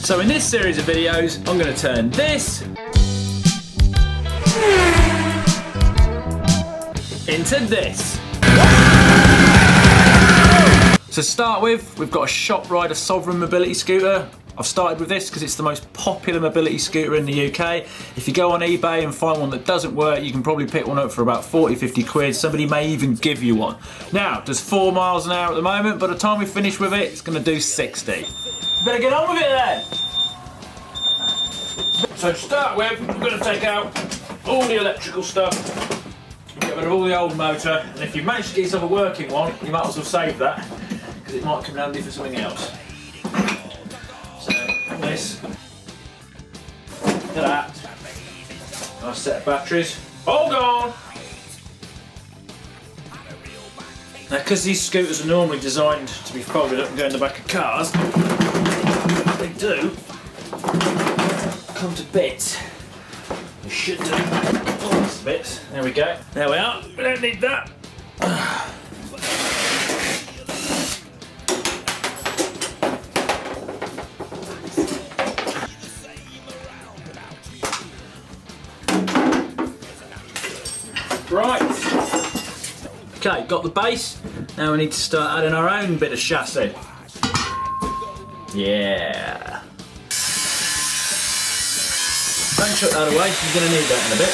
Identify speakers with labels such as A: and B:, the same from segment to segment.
A: So in this series of videos, I'm going to turn this into this. To start with, we've got a ShopRider Sovereign mobility scooter. I've started with this because it's the most popular mobility scooter in the UK. If you go on eBay and find one that doesn't work, you can probably pick one up for about 40, 50 quid. Somebody may even give you one. Now, it does 4 miles an hour at the moment. By the time we finish with it, it's going to do 60. Better get on with it then. So to start with, I'm going to take out all the electrical stuff, get rid of all the old motor, and if you manage to get yourself a working one, you might as well save that, because it might come handy for something else. So, this, to that, nice set of batteries. Hold on! Now, because these scooters are normally designed to be folded up and go in the back of cars, they do come to bits. They should do. Oh, that's the bits. There we go. There we are. We don't need that. Right. Okay, got the base. Now we need to start adding our own bit of chassis. Yeah. Don't chuck that away, you're going to need that in a bit.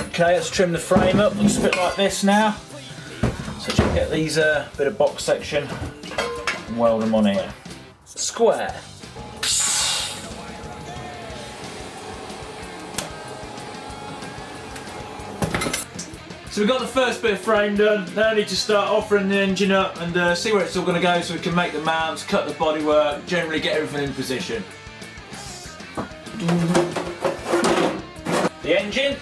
A: Okay, let's trim the frame up. Looks a bit like this now. So just get these bit of box section and weld them on here. Square. So we've got the first bit of frame done. Now I need to start offering the engine up and see where it's all going to go so we can make the mounts, cut the bodywork, generally get everything in position. The engine,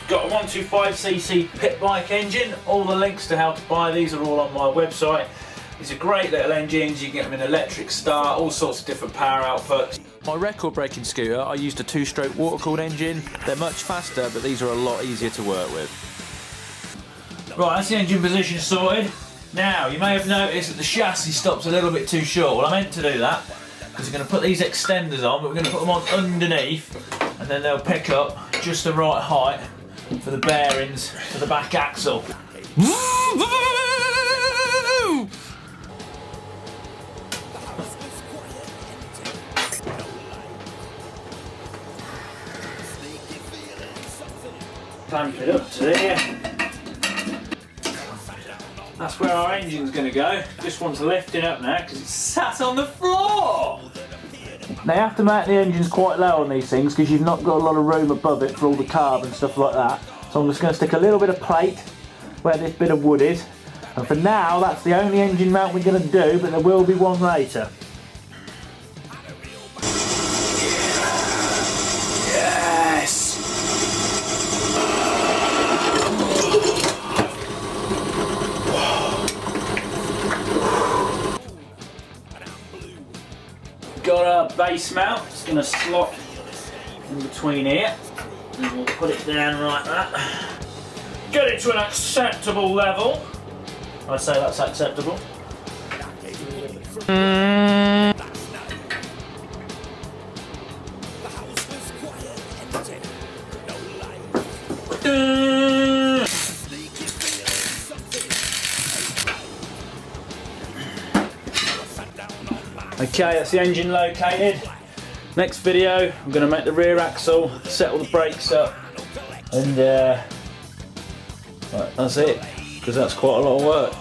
A: got a 125cc pit bike engine. All the links to how to buy these are all on my website. These are great little engines, you can get them in electric start, all sorts of different power outputs. My record breaking scooter, I used a 2-stroke water cooled engine. They're much faster, but these are a lot easier to work with. Right, that's the engine position sorted. Now, you may have noticed that the chassis stops a little bit too short. Well, I meant to do that because we're going to put these extenders on, but we're going to put them on underneath and then they'll pick up just the right height for the bearings for the back axle. Clamp it up to there. That's where our engine's going to go. This one's lifting up now because it's sat on the floor. Now you have to make the engines quite low on these things because you've not got a lot of room above it for all the carb and stuff like that. So I'm just going to stick a little bit of plate where this bit of wood is. And for now, that's the only engine mount we're going to do, but there will be one later. Got our base mount, it's going to slot in between here and we'll put it down like that. Get it to an acceptable level. I'd say that's acceptable. Okay, that's the engine located. Next video, I'm going to make the rear axle, set all the brakes up, and right, that's it, because that's quite a lot of work.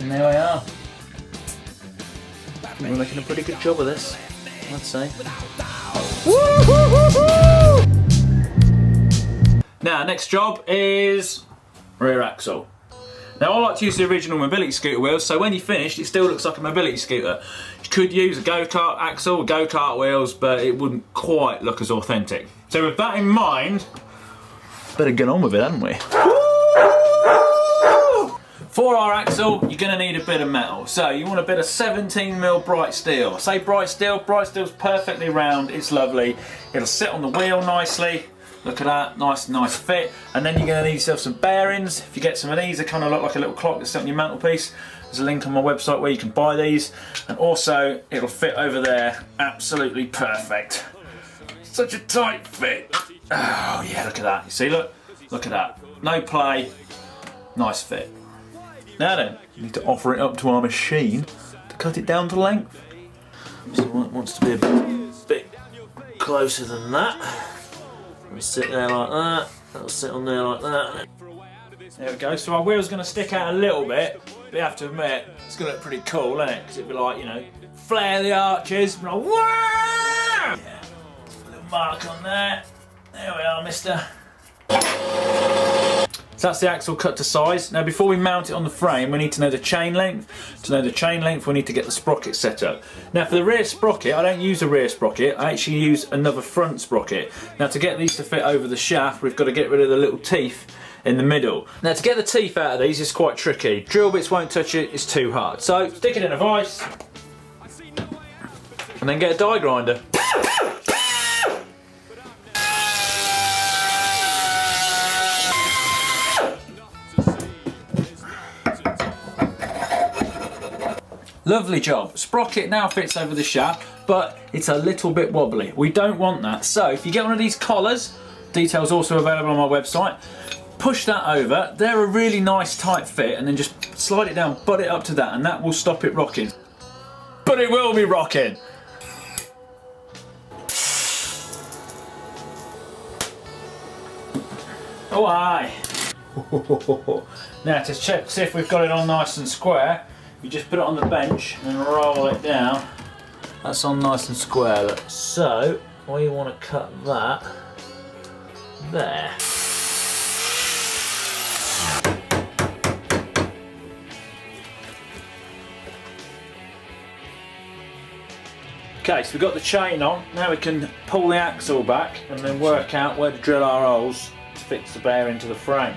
A: And there we are. I think we're making a pretty good job of this, I'd say. Now, next job is rear axle. Now I like to use the original mobility scooter wheels, so when you finish it still looks like a mobility scooter. You could use a go-kart axle, go-kart wheels, but it wouldn't quite look as authentic. So with that in mind, better get on with it, hadn't we? For our axle, you're going to need a bit of metal. So you want a bit of 17mm bright steel. I say bright steel's perfectly round, it's lovely. It'll sit on the wheel nicely. Look at that, nice fit. And then you're going to need yourself some bearings. If you get some of these, they kind of look like a little clock that's set on your mantelpiece. There's a link on my website where you can buy these. And also, it'll fit over there absolutely perfect. Such a tight fit. Oh yeah, look at that. You see, look at that. No play, nice fit. Now then, you need to offer it up to our machine to cut it down to length. So it wants to be a bit closer than that. It'll sit there like that. That'll sit on there like that. There we go. So our wheel's going to stick out a little bit. But you have to admit, it's going to look pretty cool, isn't it? Because it'd be like, you know, flare the arches. Like, wah! Yeah. A little mark on there. There we are, mister. So that's the axle cut to size. Now before we mount it on the frame, we need to know the chain length. To know the chain length, we need to get the sprocket set up. Now for the rear sprocket, I don't use a rear sprocket, I actually use another front sprocket. Now to get these to fit over the shaft, we've got to get rid of the little teeth in the middle. Now to get the teeth out of these is quite tricky. Drill bits won't touch it, it's too hard. So stick it in a vise, and then get a die grinder. Lovely job. Sprocket now fits over the shaft, but it's a little bit wobbly. We don't want that. So if you get one of these collars, details also available on my website, push that over. They're a really nice tight fit, and then just slide it down, butt it up to that, and that will stop it rocking. But it will be rocking. Oh aye. Now to check to see if we've got it on nice and square, you just put it on the bench and roll it down. That's on nice and square, look. So, we want to cut that there. Okay, so we've got the chain on. Now we can pull the axle back and then work out where to drill our holes to fix the bearing into the frame.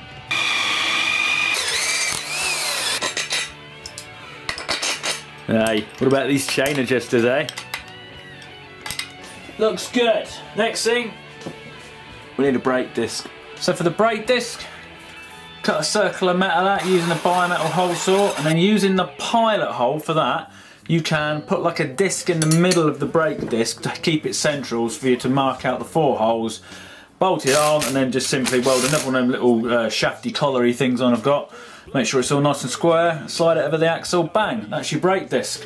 A: Hey, what about these chain adjusters, eh? Looks good. Next thing, we need a brake disc. So for the brake disc, cut a circle of metal out using a bimetal hole saw, and then using the pilot hole for that, you can put like a disc in the middle of the brake disc to keep it central for you to mark out the 4 holes, bolt it on, and then just simply weld another one of them little shafty collary things on I've got. Make sure it's all nice and square, slide it over the axle, bang, that's your brake disc.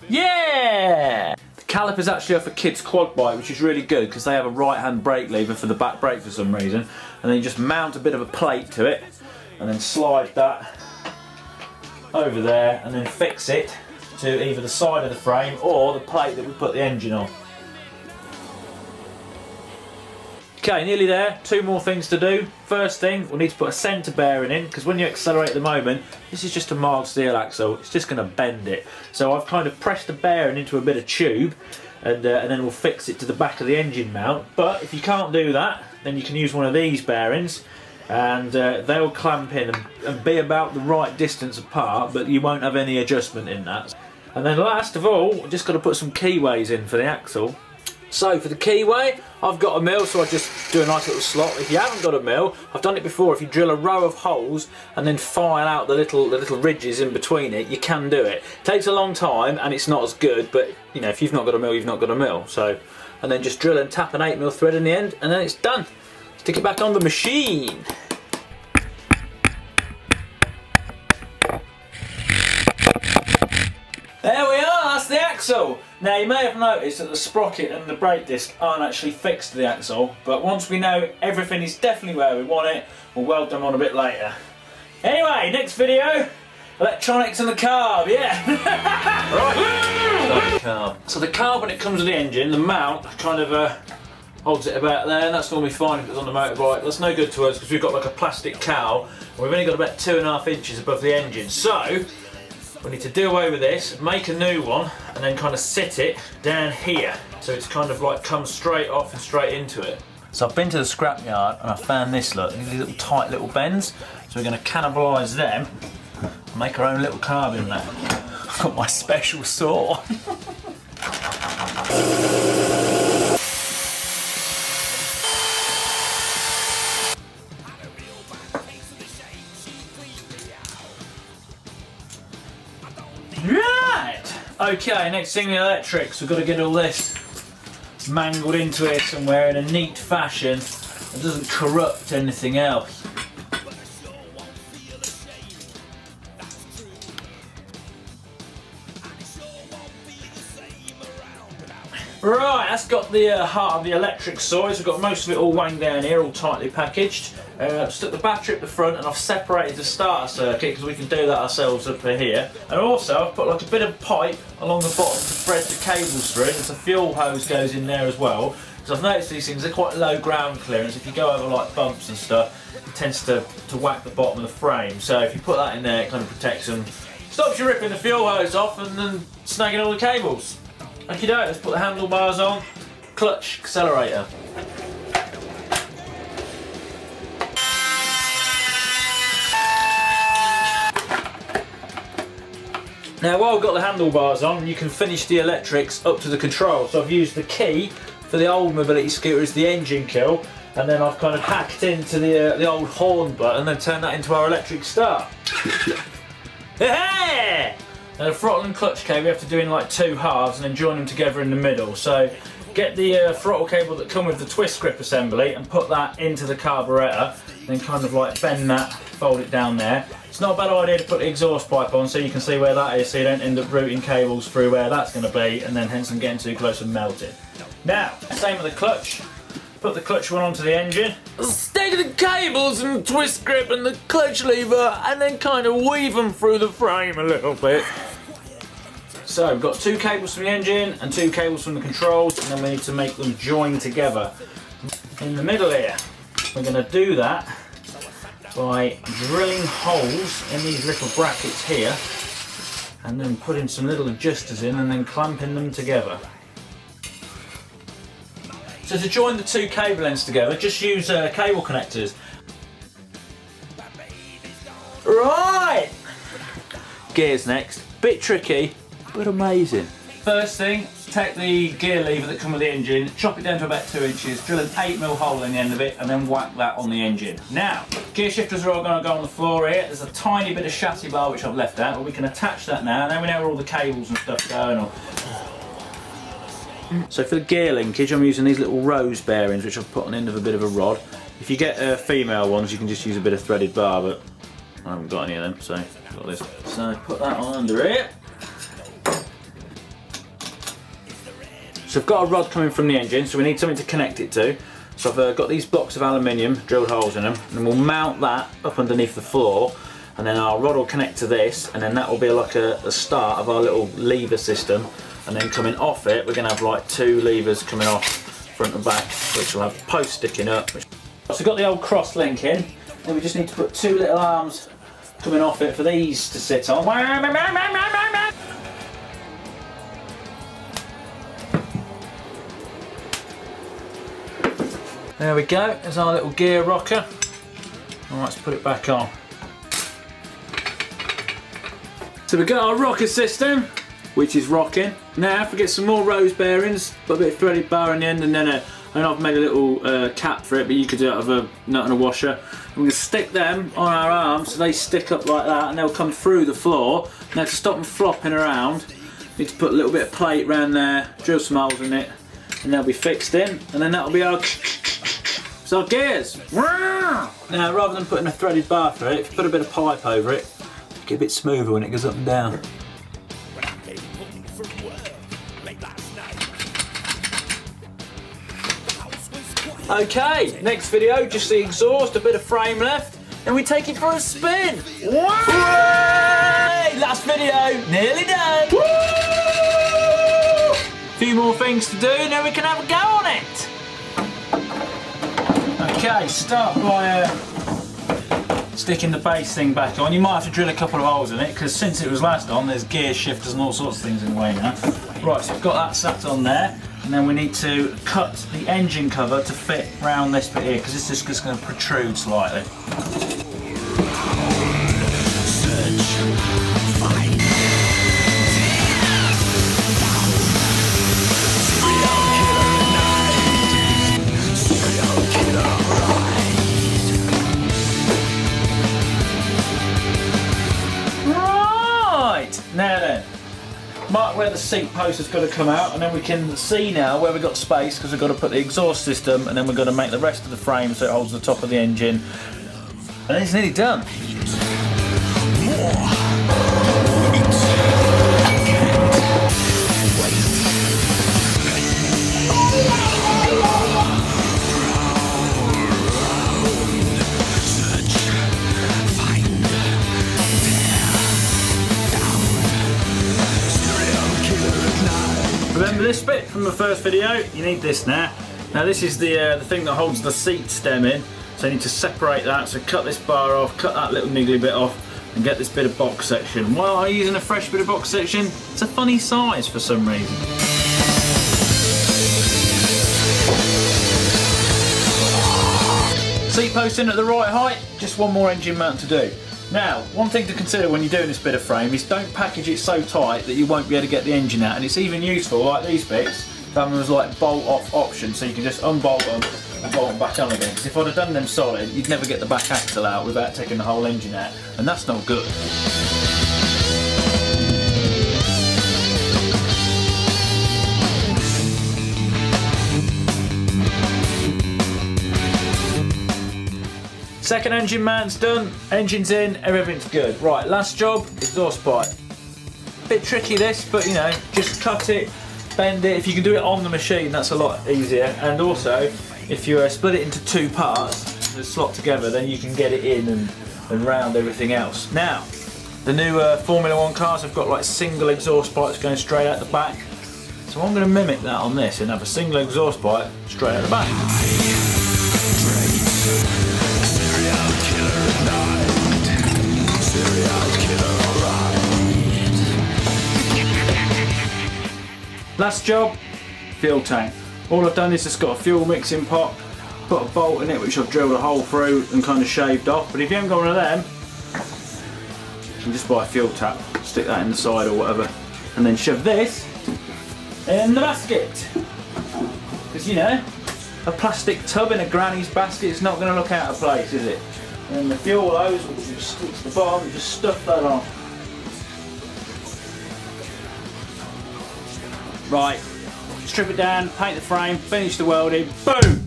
A: Yeah! The caliper's actually off a kid's quad bike, which is really good because they have a right hand brake lever for the back brake for some reason, and then you just mount a bit of a plate to it and then slide that over there and then fix it to either the side of the frame or the plate that we put the engine on. Okay, nearly there. 2 more things to do. First thing, we'll need to put a centre bearing in, because when you accelerate at the moment, this is just a mild steel axle. It's just going to bend it. So I've kind of pressed the bearing into a bit of tube, and then we'll fix it to the back of the engine mount. But if you can't do that, then you can use one of these bearings, and they'll clamp in and be about the right distance apart, but you won't have any adjustment in that. And then last of all, we've just got to put some keyways in for the axle. So for the keyway, I've got a mill, so I just do a nice little slot. If you haven't got a mill, I've done it before. If you drill a row of holes and then file out the little ridges in between it, you can do it. It takes a long time and it's not as good, but you know, if you've not got a mill, you've not got a mill. So, and then just drill and tap an 8mm thread in the end, and then it's done. Stick it back on the machine. There we are, that's the axle. Now you may have noticed that the sprocket and the brake disc aren't actually fixed to the axle, but once we know everything is definitely where we want it, we'll weld them on a bit later. Anyway, next video, electronics and the carb, yeah. Right. So the carb, when it comes with the engine, the mount kind of holds it about there, and that's normally fine if it's on the motorbike. That's no good to us because we've got like a plastic cowl, and we've only got about 2.5 inches above the engine. So we need to do away with this, make a new one, and then kind of sit it down here. So it's kind of like comes straight off and straight into it. So I've been to the scrapyard and I found this, look, these little tight little bends. So we're going to cannibalise them and make our own little carb in there. I've got my special saw. Right. Okay, next thing, the electrics. We've got to get all this mangled into here somewhere in a neat fashion that doesn't corrupt anything else. Right, that's got the heart of the electric sorted. We've got most of it all wound down here, all tightly packaged. Stuck the battery up the front, and I've separated the starter circuit because we can do that ourselves up here. And also I've put like a bit of pipe along the bottom to thread the cables through. There's a fuel hose goes in there as well. Because I've noticed these things, they're quite low ground clearance. If you go over like bumps and stuff, it tends to whack the bottom of the frame. So if you put that in there, it kind of protects them. Stops you ripping the fuel hose off and then snagging all the cables. Okie doke, let's put the handlebars on, clutch, accelerator. Now while I've got the handlebars on, you can finish the electrics up to the control. So I've used the key for the old mobility scooter as the engine kill, and then I've kind of hacked into the old horn button and turned that into our electric start. Hey! Now the throttle and clutch cable we have to do in like two halves and then join them together in the middle. So get the throttle cable that come with the twist grip assembly and put that into the carburettor, then kind of like bend that, fold it down there. It's not a bad idea to put the exhaust pipe on so you can see where that is, so you don't end up routing cables through where that's going to be and then hence them getting too close and melting. Now, same with the clutch. Put the clutch one onto the engine. Stick the cables and twist grip and the clutch lever and then kind of weave them through the frame a little bit. So we've got two cables from the engine and two cables from the controls, and then we need to make them join together. In the middle here, we're going to do that by drilling holes in these little brackets here and then putting some little adjusters in and then clamping them together. So to join the two cable ends together, just use cable connectors. Right! Gears next. Bit tricky, but amazing. First thing, take the gear lever that comes with the engine, chop it down to about 2 inches, drill an 8mm hole in the end of it, and then whack that on the engine. Now, gear shifters are all going to go on the floor here. There's a tiny bit of chassis bar which I've left out, but we can attach that now, and then we know where all the cables and stuff going on. So for the gear linkage, I'm using these little rose bearings which I've put on the end of a bit of a rod. If you get female ones, you can just use a bit of threaded bar, but I haven't got any of them, so I've got this. So put that on under here. So I've got a rod coming from the engine, so we need something to connect it to. So I've got these blocks of aluminium, drilled holes in them, and then we'll mount that up underneath the floor, and then our rod will connect to this, and then that will be like a start of our little lever system. And then coming off it, we're going to have like two levers coming off front and back, which will have posts sticking up. So we've got the old cross link in, and we just need to put two little arms coming off it for these to sit on. There we go, there's our little gear rocker. Alright, let's put it back on. So we've got our rocker system, which is rocking. Now if we get some more rose bearings, put a bit of threaded bar in the end, and then I've made a little cap for it, but you could do it out of a nut and a washer. And we're going to stick them on our arms so they stick up like that and they'll come through the floor. Now to stop them flopping around, we need to put a little bit of plate around there, drill some holes in it, and they'll be fixed in, and then that'll be our gears. Now rather than putting a threaded bar through it, if you put a bit of pipe over it, it'll get a bit smoother when it goes up and down. Okay, next video, just the exhaust, a bit of frame left, and we take it for a spin. Hooray! Last video, nearly done. Woo! Few more things to do, and then we can have a go on it. Okay, start by sticking the base thing back on. You might have to drill a couple of holes in it, because since it was last on, there's gear shifters and all sorts of things in the way now. Right, so I've got that sat on there. And then we need to cut the engine cover to fit around this bit here, because it's just going to protrude slightly. Right, Right, now then, mark where the seat post has got to come out, and then we can see now where we've got space, because we've got to put the exhaust system, and then we've got to make the rest of the frame so it holds the top of the engine. And it's nearly done. Remember this bit from the first video? You need this now. Now this is the thing that holds the seat stem in, so you need to separate that. So cut this bar off, cut that little niggly bit off, and get this bit of box section. Why are you using a fresh bit of box section? It's a funny size for some reason. Seat post in at the right height, just one more engine mount to do. Now, one thing to consider when you're doing this bit of frame is don't package it so tight that you won't be able to get the engine out, and it's even useful, like these bits, having as like bolt off option, so you can just unbolt them and bolt them back on again. Because if I'd have done them solid, you'd never get the back axle out without taking the whole engine out, and that's not good. Second engine mount's done, engine's in, everything's good. Right, last job, exhaust pipe. Bit tricky this, but you know, just cut it, bend it. If you can do it on the machine, that's a lot easier. And also, if you split it into two parts, to slot together, then you can get it in and round everything else. Now, the new Formula 1 cars have got like single exhaust pipes going straight out the back. So I'm going to mimic that on this and have a single exhaust pipe straight out the back. Last job, fuel tank. All I've done is just got a fuel mixing pot, put a bolt in it which I've drilled a hole through and kind of shaved off. But if you haven't got one of them, you can just buy a fuel tap, stick that in the side or whatever, and then shove this in the basket. Because you know, a plastic tub in a granny's basket is not going to look out of place, is it? And the fuel hose, which you just stick to the bottom, you just stuff that on. Right, strip it down, paint the frame, finish the welding, boom!